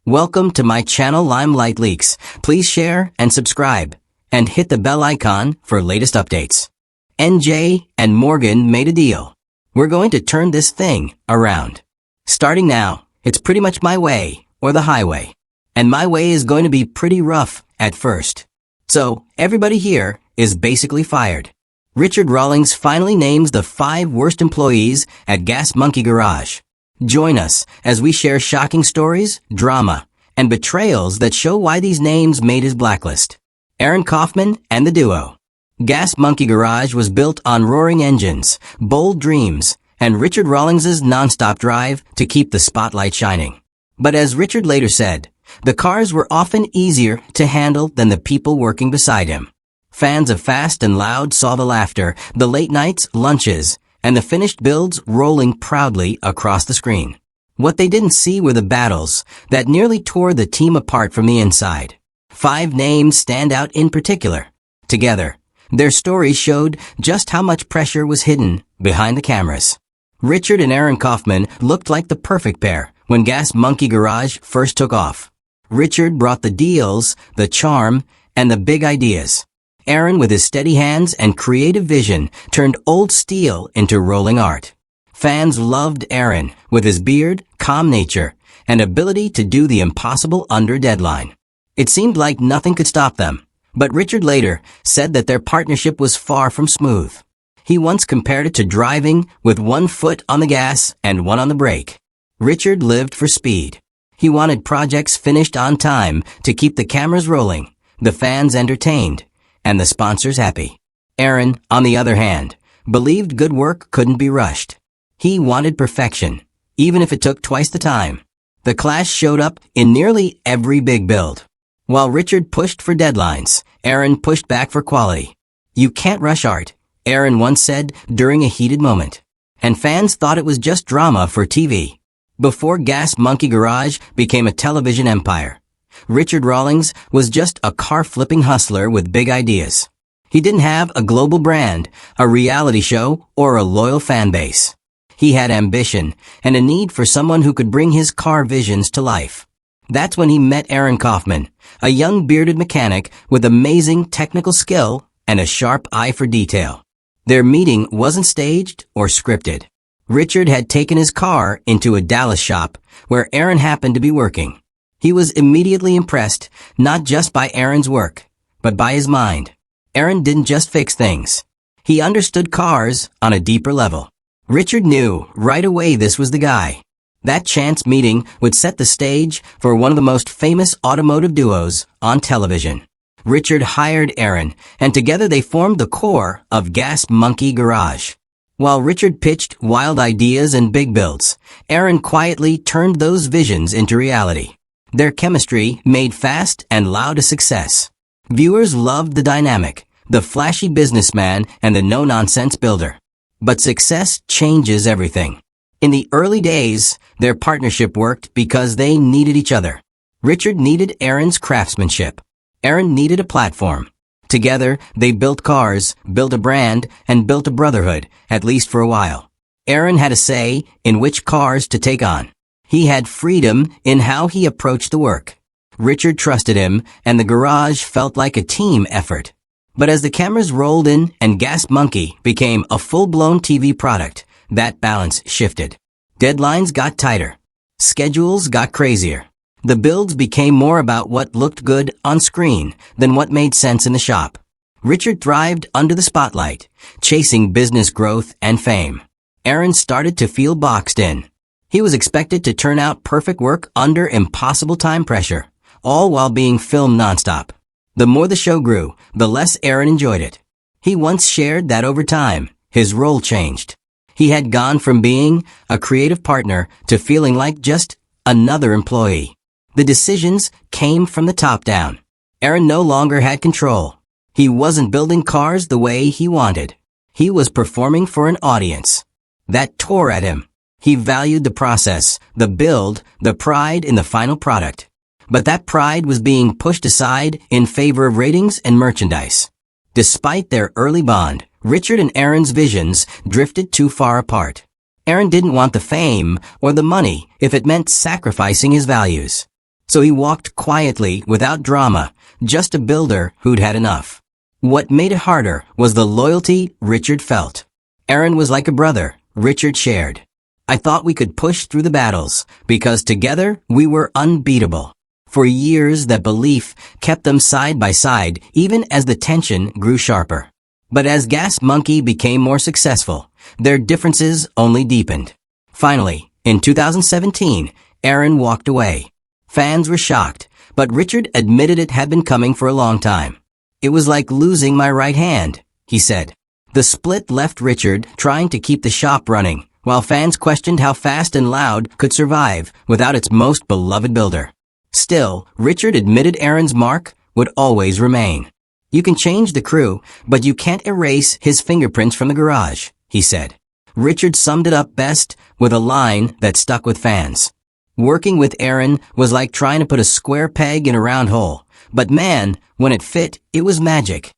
Welcome to my channel Limelight Leaks. Please share and subscribe, and hit the bell icon for latest updates. NJ and Morgan made a deal. We're going to turn this thing around. Starting now, it's pretty much my way or the highway. And my way is going to be pretty rough at first. So, everybody here is basically fired. Richard Rawlings finally names the 5 worst employees at Gas Monkey Garage. Join us as we share shocking stories, drama, and betrayals that show why these names made his blacklist. Aaron Kaufman and the duo. Gas Monkey Garage was built on roaring engines, bold dreams, and Richard Rawlings' nonstop drive to keep the spotlight shining. But as Richard later said, the cars were often easier to handle than the people working beside him. Fans of Fast and Loud saw the laughter, the late nights, lunches, and the finished builds rolling proudly across the screen. What they didn't see were the battles that nearly tore the team apart from the inside. 5 names stand out in particular. Together, their stories showed just how much pressure was hidden behind the cameras. Richard and Aaron Kaufman looked like the perfect pair when Gas Monkey Garage first took off. Richard brought the deals, the charm, and the big ideas. Aaron, with his steady hands and creative vision, turned old steel into rolling art. Fans loved Aaron with his beard, calm nature, and ability to do the impossible under deadline. It seemed like nothing could stop them, but Richard later said that their partnership was far from smooth. He once compared it to driving with one foot on the gas and one on the brake. Richard lived for speed. He wanted projects finished on time to keep the cameras rolling, the fans entertained, and the sponsors happy. Aaron, on the other hand, believed good work couldn't be rushed. He wanted perfection, even if it took twice the time. The clash showed up in nearly every big build. While Richard pushed for deadlines, Aaron pushed back for quality. "You can't rush art," Aaron once said during a heated moment. And fans thought it was just drama for TV. Before Gas Monkey Garage became a television empire, Richard Rawlings was just a car-flipping hustler with big ideas. He didn't have a global brand, a reality show, or a loyal fan base. He had ambition and a need for someone who could bring his car visions to life. That's when he met Aaron Kaufman, a young bearded mechanic with amazing technical skill and a sharp eye for detail. Their meeting wasn't staged or scripted. Richard had taken his car into a Dallas shop where Aaron happened to be working. He was immediately impressed, not just by Aaron's work, but by his mind. Aaron didn't just fix things. He understood cars on a deeper level. Richard knew right away this was the guy. That chance meeting would set the stage for one of the most famous automotive duos on television. Richard hired Aaron, and together they formed the core of Gas Monkey Garage. While Richard pitched wild ideas and big builds, Aaron quietly turned those visions into reality. Their chemistry made Fast and Loud a success. Viewers loved the dynamic, the flashy businessman and the no-nonsense builder. But success changes everything. In the early days, their partnership worked because they needed each other. Richard needed Aaron's craftsmanship. Aaron needed a platform. Together, they built cars, built a brand, and built a brotherhood, at least for a while. Aaron had a say in which cars to take on. He had freedom in how he approached the work. Richard trusted him, and the garage felt like a team effort. But as the cameras rolled in and Gas Monkey became a full-blown TV product, that balance shifted. Deadlines got tighter. Schedules got crazier. The builds became more about what looked good on screen than what made sense in the shop. Richard thrived under the spotlight, chasing business growth and fame. Aaron started to feel boxed in. He was expected to turn out perfect work under impossible time pressure, all while being filmed nonstop. The more the show grew, the less Aaron enjoyed it. He once shared that over time, his role changed. He had gone from being a creative partner to feeling like just another employee. The decisions came from the top down. Aaron no longer had control. He wasn't building cars the way he wanted. He was performing for an audience. That tore at him. He valued the process, the build, the pride in the final product. But that pride was being pushed aside in favor of ratings and merchandise. Despite their early bond, Richard and Aaron's visions drifted too far apart. Aaron didn't want the fame or the money if it meant sacrificing his values. So he walked quietly without drama, just a builder who'd had enough. What made it harder was the loyalty Richard felt. Aaron was like a brother, Richard shared. I thought we could push through the battles, because together we were unbeatable. For years that belief kept them side by side, even as the tension grew sharper. But as Gas Monkey became more successful, their differences only deepened. Finally, in 2017, Aaron walked away. Fans were shocked, but Richard admitted it had been coming for a long time. It was like losing my right hand, he said. The split left Richard trying to keep the shop running, while fans questioned how Fast and Loud could survive without its most beloved builder. Still, Richard admitted Aaron's mark would always remain. You can change the crew, but you can't erase his fingerprints from the garage, he said. Richard summed it up best with a line that stuck with fans. Working with Aaron was like trying to put a square peg in a round hole, but man, when it fit, it was magic.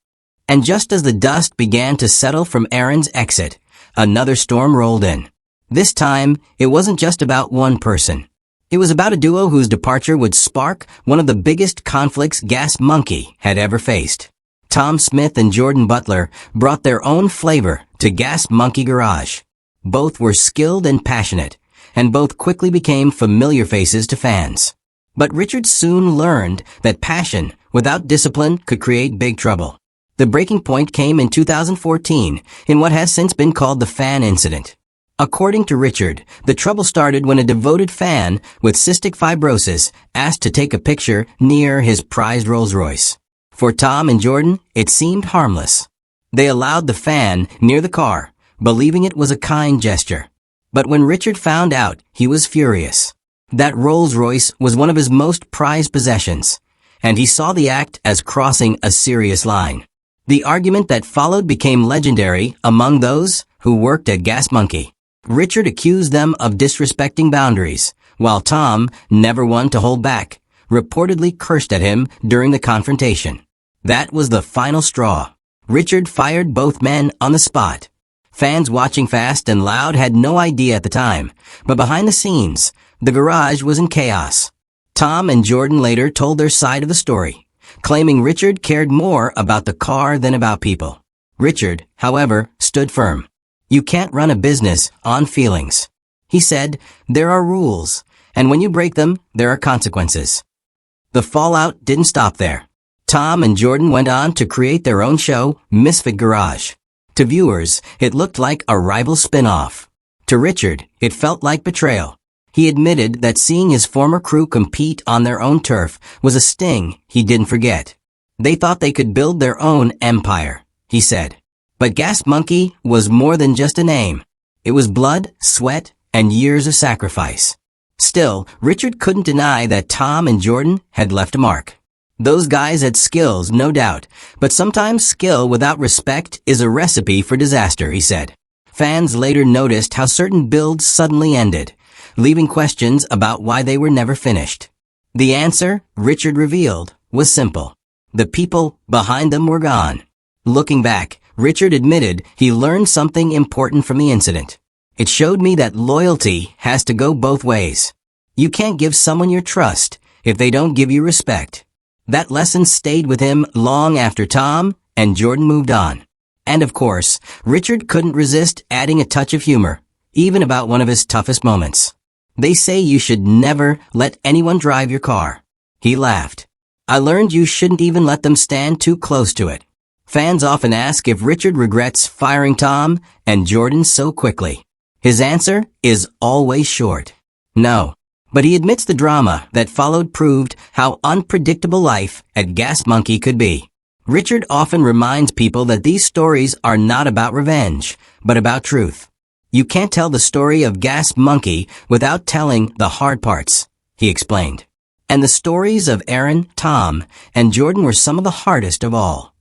And just as the dust began to settle from Aaron's exit, another storm rolled in. This time, it wasn't just about one person. It was about a duo whose departure would spark one of the biggest conflicts Gas Monkey had ever faced. Tom Smith and Jordan Butler brought their own flavor to Gas Monkey Garage. Both were skilled and passionate, and both quickly became familiar faces to fans. But Richard soon learned that passion without discipline could create big trouble. The breaking point came in 2014 in what has since been called the fan incident. According to Richard, the trouble started when a devoted fan with cystic fibrosis asked to take a picture near his prized Rolls-Royce. For Tom and Jordan, it seemed harmless. They allowed the fan near the car, believing it was a kind gesture. But when Richard found out, he was furious. That Rolls-Royce was one of his most prized possessions, and he saw the act as crossing a serious line. The argument that followed became legendary among those who worked at Gas Monkey. Richard accused them of disrespecting boundaries, while Tom, never one to hold back, reportedly cursed at him during the confrontation. That was the final straw. Richard fired both men on the spot. Fans watching Fast and Loud had no idea at the time, but behind the scenes, the garage was in chaos. Tom and Jordan later told their side of the story, claiming Richard cared more about the car than about people. Richard, however, stood firm. You can't run a business on feelings. He said, there are rules, and when you break them, there are consequences. The fallout didn't stop there. Tom and Jordan went on to create their own show, Misfit Garage. To viewers, it looked like a rival spin-off. To Richard, it felt like betrayal. He admitted that seeing his former crew compete on their own turf was a sting he didn't forget. They thought they could build their own empire, he said. But Gas Monkey was more than just a name. It was blood, sweat, and years of sacrifice. Still, Richard couldn't deny that Tom and Jordan had left a mark. Those guys had skills, no doubt, but sometimes skill without respect is a recipe for disaster, he said. Fans later noticed how certain builds suddenly ended, leaving questions about why they were never finished. The answer, Richard revealed, was simple. The people behind them were gone. Looking back, Richard admitted he learned something important from the incident. It showed me that loyalty has to go both ways. You can't give someone your trust if they don't give you respect. That lesson stayed with him long after Tom and Jordan moved on. And of course, Richard couldn't resist adding a touch of humor, even about one of his toughest moments. They say you should never let anyone drive your car. He laughed. I learned you shouldn't even let them stand too close to it. Fans often ask if Richard regrets firing Tom and Jordan so quickly. His answer is always short. No. But he admits the drama that followed proved how unpredictable life at Gas Monkey could be. Richard often reminds people that these stories are not about revenge, but about truth. You can't tell the story of Gas Monkey without telling the hard parts, he explained. And the stories of Aaron, Tom, and Jordan were some of the hardest of all.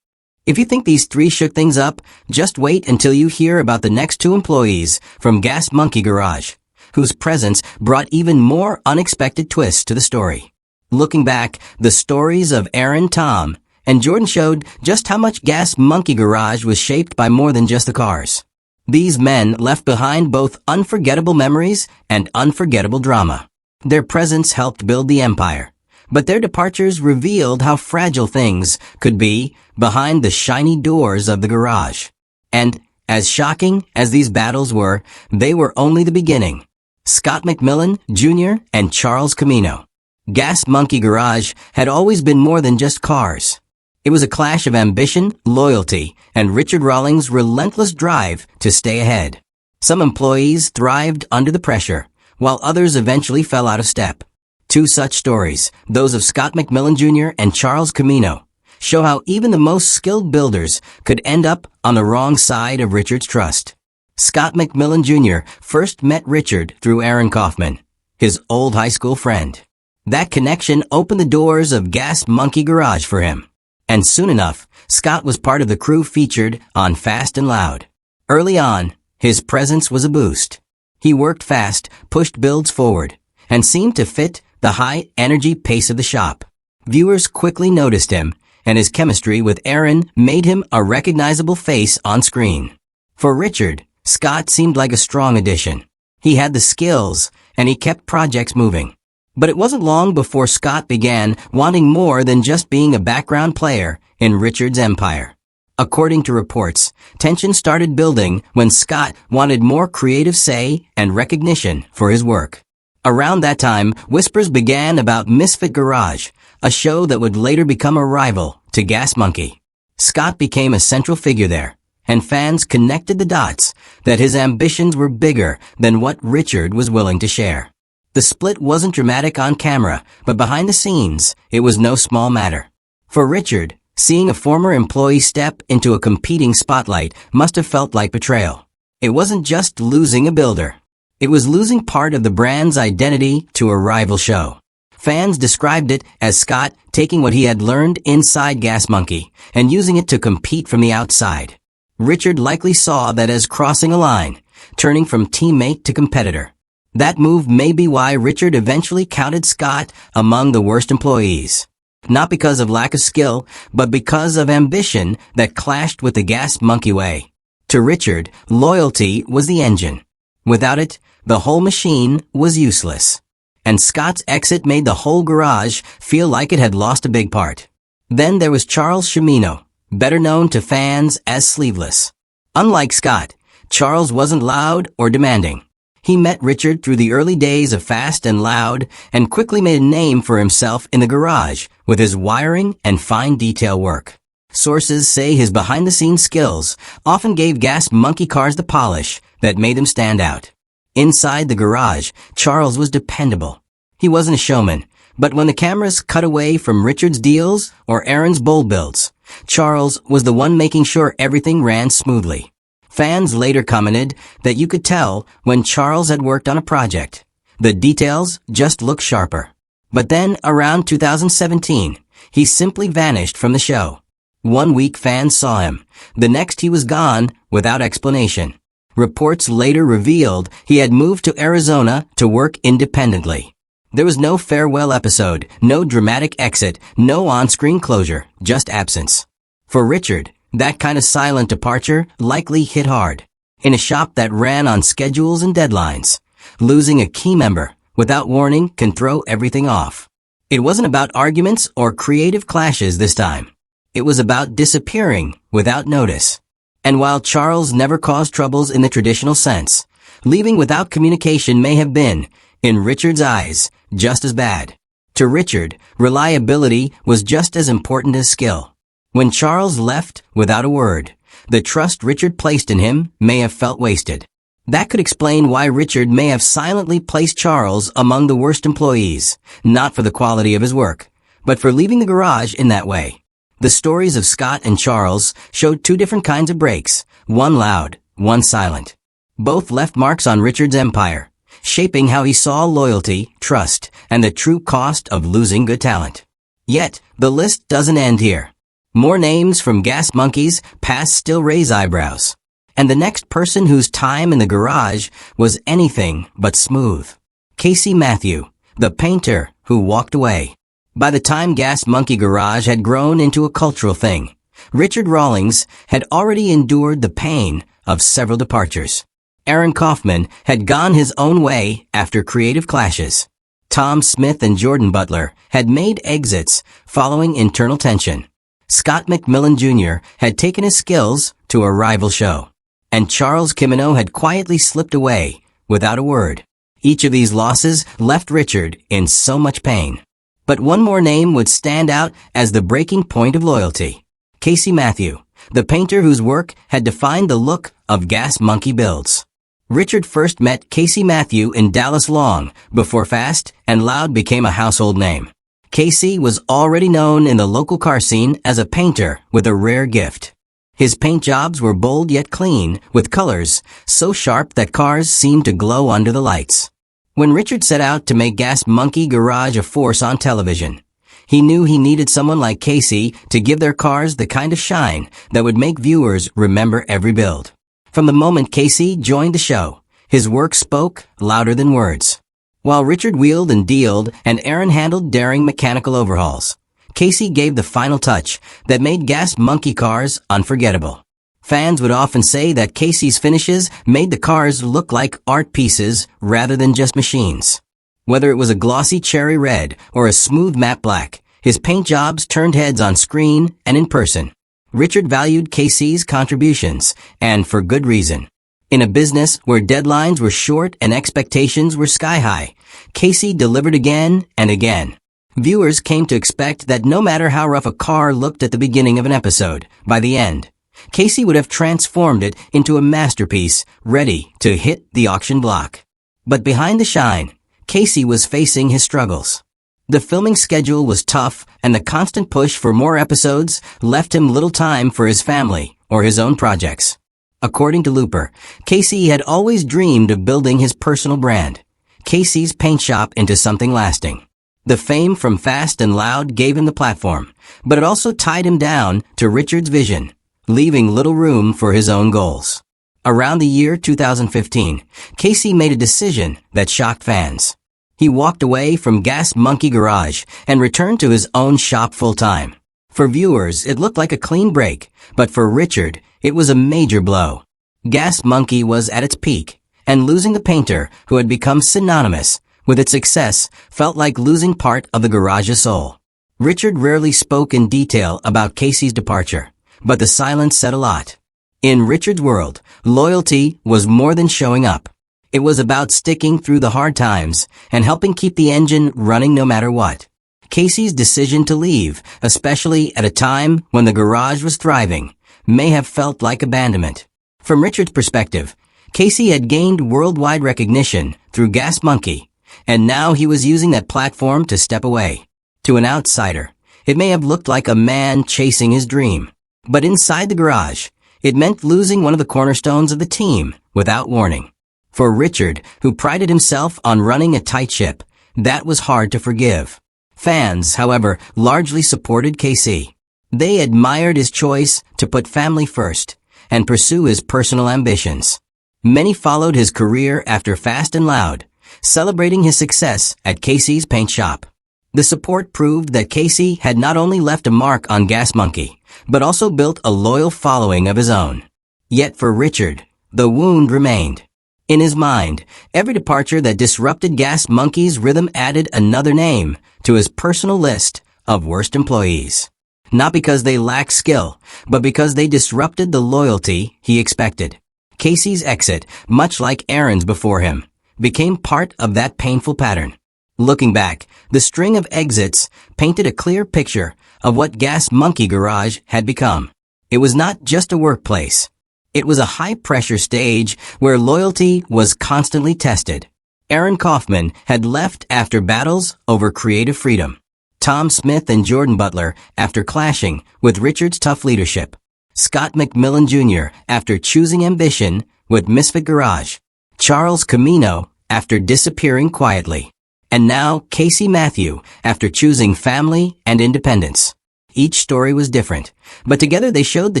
If you think these three shook things up, just wait until you hear about the next two employees from Gas Monkey Garage, whose presence brought even more unexpected twists to the story. Looking back, the stories of Aaron, Tom, and Jordan showed just how much Gas Monkey Garage was shaped by more than just the cars. These men left behind both unforgettable memories and unforgettable drama. Their presence helped build the empire, But their departures revealed how fragile things could be behind the shiny doors of the garage. And, as shocking as these battles were, they were only the beginning. Scott McMillan, Jr. and Charles Camino. Gas Monkey Garage had always been more than just cars. It was a clash of ambition, loyalty, and Richard Rawlings' relentless drive to stay ahead. Some employees thrived under the pressure, while others eventually fell out of step. Two such stories, those of Scott McMillan Jr. and Charles Camino, show how even the most skilled builders could end up on the wrong side of Richard's trust. Scott McMillan Jr. first met Richard through Aaron Kaufman, his old high school friend. That connection opened the doors of Gas Monkey Garage for him. And soon enough, Scott was part of the crew featured on Fast and Loud. Early on, his presence was a boost. He worked fast, pushed builds forward, and seemed to fit the high-energy pace of the shop. Viewers quickly noticed him, and his chemistry with Aaron made him a recognizable face on screen. For Richard, Scott seemed like a strong addition. He had the skills, and he kept projects moving. But it wasn't long before Scott began wanting more than just being a background player in Richard's empire. According to reports, tension started building when Scott wanted more creative say and recognition for his work. Around that time, whispers began about Misfit Garage, a show that would later become a rival to Gas Monkey. Scott became a central figure there, and fans connected the dots that his ambitions were bigger than what Richard was willing to share. The split wasn't dramatic on camera, but behind the scenes, it was no small matter. For Richard, seeing a former employee step into a competing spotlight must have felt like betrayal. It wasn't just losing a builder. It was losing part of the brand's identity to a rival show. Fans described it as Scott taking what he had learned inside Gas Monkey and using it to compete from the outside. Richard likely saw that as crossing a line, turning from teammate to competitor. That move may be why Richard eventually counted Scott among the worst employees. Not because of lack of skill, but because of ambition that clashed with the Gas Monkey way. To Richard, loyalty was the engine. Without it, the whole machine was useless. And Scott's exit made the whole garage feel like it had lost a big part. Then there was Charles Camino, better known to fans as Sleeveless. Unlike Scott, Charles wasn't loud or demanding. He met Richard through the early days of Fast and Loud and quickly made a name for himself in the garage with his wiring and fine detail work. Sources say his behind-the-scenes skills often gave Gas Monkey cars the polish that made them stand out. Inside the garage, Charles was dependable. He wasn't a showman, but when the cameras cut away from Richard's deals or Aaron's bold builds, Charles was the one making sure everything ran smoothly. Fans later commented that you could tell when Charles had worked on a project. The details just looked sharper. But then, around 2017, he simply vanished from the show. One week fans saw him. The next he was gone without explanation. Reports later revealed he had moved to Arizona to work independently. There was no farewell episode, no dramatic exit, no on-screen closure, just absence. For Richard, that kind of silent departure likely hit hard. In a shop that ran on schedules and deadlines, losing a key member without warning can throw everything off. It wasn't about arguments or creative clashes this time. It was about disappearing without notice. And while Charles never caused troubles in the traditional sense, leaving without communication may have been, in Richard's eyes, just as bad. To Richard, reliability was just as important as skill. When Charles left without a word, the trust Richard placed in him may have felt wasted. That could explain why Richard may have silently placed Charles among the worst employees, not for the quality of his work, but for leaving the garage in that way. The stories of Scott and Charles showed two different kinds of breaks, one loud, one silent. Both left marks on Richard's empire, shaping how he saw loyalty, trust, and the true cost of losing good talent. Yet, the list doesn't end here. More names from Gas Monkey's past still raise eyebrows. And the next person whose time in the garage was anything but smooth. Casey Matthew, the painter who walked away. By the time Gas Monkey Garage had grown into a cultural thing, Richard Rawlings had already endured the pain of several departures. Aaron Kaufman had gone his own way after creative clashes. Tom Smith and Jordan Butler had made exits following internal tension. Scott McMillan Jr. had taken his skills to a rival show. And Charles Kimino had quietly slipped away without a word. Each of these losses left Richard in so much pain. But one more name would stand out as the breaking point of loyalty. Casey Matthew, the painter whose work had defined the look of Gas Monkey builds. Richard first met Casey Matthew in Dallas long before Fast and Loud became a household name. Casey was already known in the local car scene as a painter with a rare gift. His paint jobs were bold yet clean, with colors so sharp that cars seemed to glow under the lights. When Richard set out to make Gas Monkey Garage a force on television, he knew he needed someone like Casey to give their cars the kind of shine that would make viewers remember every build. From the moment Casey joined the show, his work spoke louder than words. While Richard wheeled and dealed and Aaron handled daring mechanical overhauls, Casey gave the final touch that made Gas Monkey cars unforgettable. Fans would often say that Casey's finishes made the cars look like art pieces rather than just machines. Whether it was a glossy cherry red or a smooth matte black, his paint jobs turned heads on screen and in person. Richard valued Casey's contributions, and for good reason. In a business where deadlines were short and expectations were sky high, Casey delivered again and again. Viewers came to expect that no matter how rough a car looked at the beginning of an episode, by the end, Casey would have transformed it into a masterpiece ready to hit the auction block. But behind the shine, Casey was facing his struggles. The filming schedule was tough, and the constant push for more episodes left him little time for his family or his own projects. According to Looper, Casey had always dreamed of building his personal brand, Casey's Paint Shop, into something lasting. The fame from Fast and Loud gave him the platform, but it also tied him down to Richard's vision, leaving little room for his own goals. Around the year 2015, Casey made a decision that shocked fans. He walked away from Gas Monkey Garage and returned to his own shop full-time. For viewers, it looked like a clean break, but for Richard, it was a major blow. Gas Monkey was at its peak, and losing the painter who had become synonymous with its success felt like losing part of the garage's soul. Richard rarely spoke in detail about Casey's departure, but the silence said a lot. In Richard's world, loyalty was more than showing up. It was about sticking through the hard times and helping keep the engine running no matter what. Casey's decision to leave, especially at a time when the garage was thriving, may have felt like abandonment. From Richard's perspective, Casey had gained worldwide recognition through Gas Monkey, and now he was using that platform to step away. To an outsider, it may have looked like a man chasing his dream. But inside the garage, it meant losing one of the cornerstones of the team without warning. For Richard, who prided himself on running a tight ship, that was hard to forgive. Fans, however, largely supported Casey. They admired his choice to put family first and pursue his personal ambitions. Many followed his career after Fast and Loud, celebrating his success at Casey's Paint Shop. The support proved that Casey had not only left a mark on Gas Monkey, but also built a loyal following of his own. Yet for Richard, the wound remained. In his mind, every departure that disrupted Gas Monkey's rhythm added another name to his personal list of worst employees. Not because they lacked skill, but because they disrupted the loyalty he expected. Casey's exit, much like Aaron's before him, became part of that painful pattern. Looking back, the string of exits painted a clear picture of what Gas Monkey Garage had become. It was not just a workplace. It was a high-pressure stage where loyalty was constantly tested. Aaron Kaufman had left after battles over creative freedom. Tom Smith and Jordan Butler after clashing with Richard's tough leadership. Scott McMillan Jr. after choosing ambition with Misfit Garage. Charles Camino after disappearing quietly. And now Casey Matthew after choosing family and independence. Each story was different, but together they showed the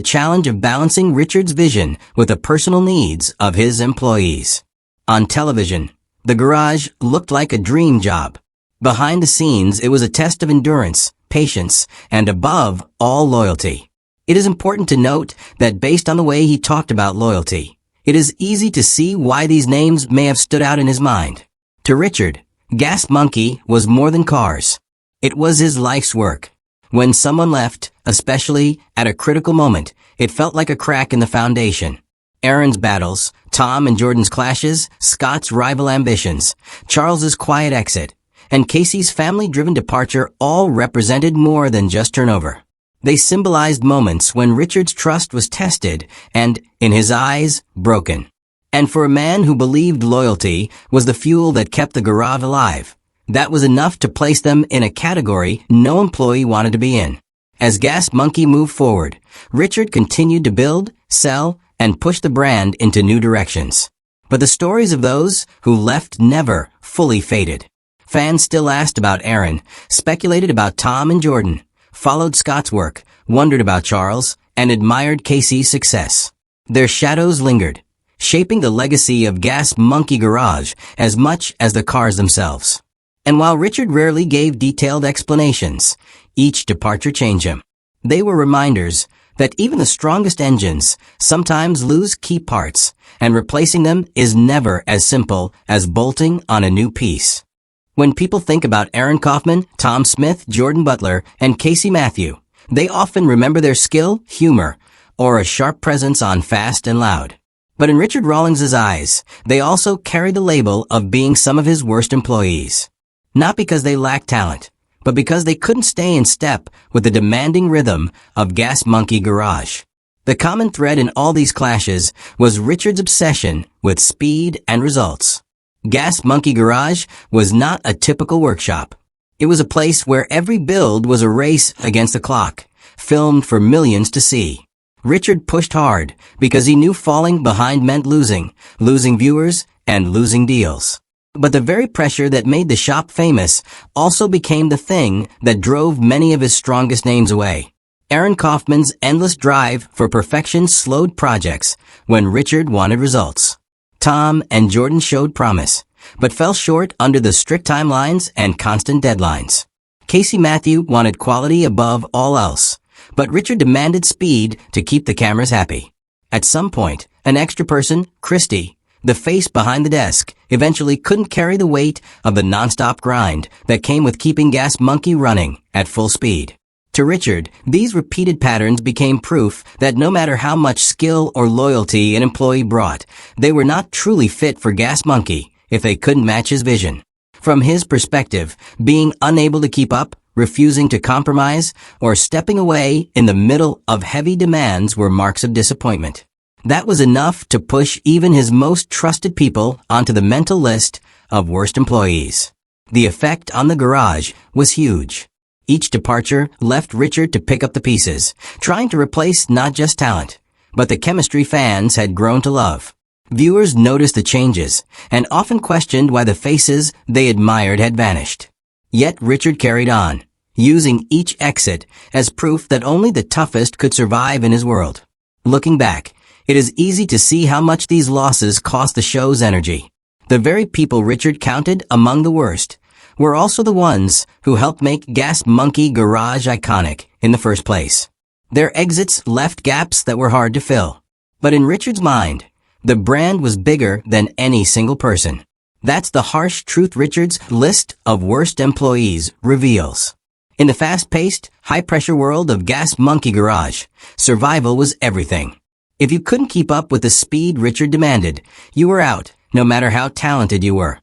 challenge of balancing Richard's vision with the personal needs of his employees. On television, the garage looked like a dream job. Behind the scenes, it was a test of endurance, patience, and above all, loyalty. It is important to note that based on the way he talked about loyalty, it is easy to see why these names may have stood out in his mind. To Richard, Gas Monkey was more than cars. It was his life's work. When someone left, especially at a critical moment, it felt like a crack in the foundation. Aaron's battles, Tom and Jordan's clashes, Scott's rival ambitions, Charles's quiet exit, and Casey's family-driven departure all represented more than just turnover. They symbolized moments when Richard's trust was tested and, in his eyes, broken. And for a man who believed loyalty was the fuel that kept the garage alive, that was enough to place them in a category no employee wanted to be in. As Gas Monkey moved forward, Richard continued to build, sell, and push the brand into new directions. But the stories of those who left never fully faded. Fans still asked about Aaron, speculated about Tom and Jordan, followed Scott's work, wondered about Charles, and admired Casey's success. Their shadows lingered, shaping the legacy of Gas Monkey Garage as much as the cars themselves. And while Richard rarely gave detailed explanations, each departure changed him. They were reminders that even the strongest engines sometimes lose key parts, and replacing them is never as simple as bolting on a new piece. When people think about Aaron Kaufman, Tom Smith, Jordan Butler, and Casey Matthew, they often remember their skill, humor, or a sharp presence on Fast and Loud. But in Richard Rawlings' eyes, they also carry the label of being some of his worst employees. Not because they lacked talent, but because they couldn't stay in step with the demanding rhythm of Gas Monkey Garage. The common thread in all these clashes was Richard's obsession with speed and results. Gas Monkey Garage was not a typical workshop. It was a place where every build was a race against the clock, filmed for millions to see. Richard pushed hard because he knew falling behind meant losing viewers, and losing deals. But the very pressure that made the shop famous also became the thing that drove many of his strongest names away. Aaron Kaufman's endless drive for perfection slowed projects when Richard wanted results. Tom and Jordan showed promise, but fell short under the strict timelines and constant deadlines. Casey Matthew wanted quality above all else, but Richard demanded speed to keep the cameras happy. At some point, an extra person, Christy, the face behind the desk, eventually couldn't carry the weight of the nonstop grind that came with keeping Gas Monkey running at full speed. To Richard, these repeated patterns became proof that no matter how much skill or loyalty an employee brought, they were not truly fit for Gas Monkey if they couldn't match his vision. From his perspective, being unable to keep up, refusing to compromise, or stepping away in the middle of heavy demands were marks of disappointment. That was enough to push even his most trusted people onto the mental list of worst employees. The effect on the garage was huge. Each departure left Richard to pick up the pieces, trying to replace not just talent, but the chemistry fans had grown to love. Viewers noticed the changes and often questioned why the faces they admired had vanished. Yet Richard carried on, using each exit as proof that only the toughest could survive in his world. Looking back, it is easy to see how much these losses cost the show's energy. The very people Richard counted among the worst were also the ones who helped make Gas Monkey Garage iconic in the first place. Their exits left gaps that were hard to fill. But in Richard's mind, the brand was bigger than any single person. That's the harsh truth Richard's list of worst employees reveals. In the fast-paced, high-pressure world of Gas Monkey Garage, survival was everything. If you couldn't keep up with the speed Richard demanded, you were out, no matter how talented you were.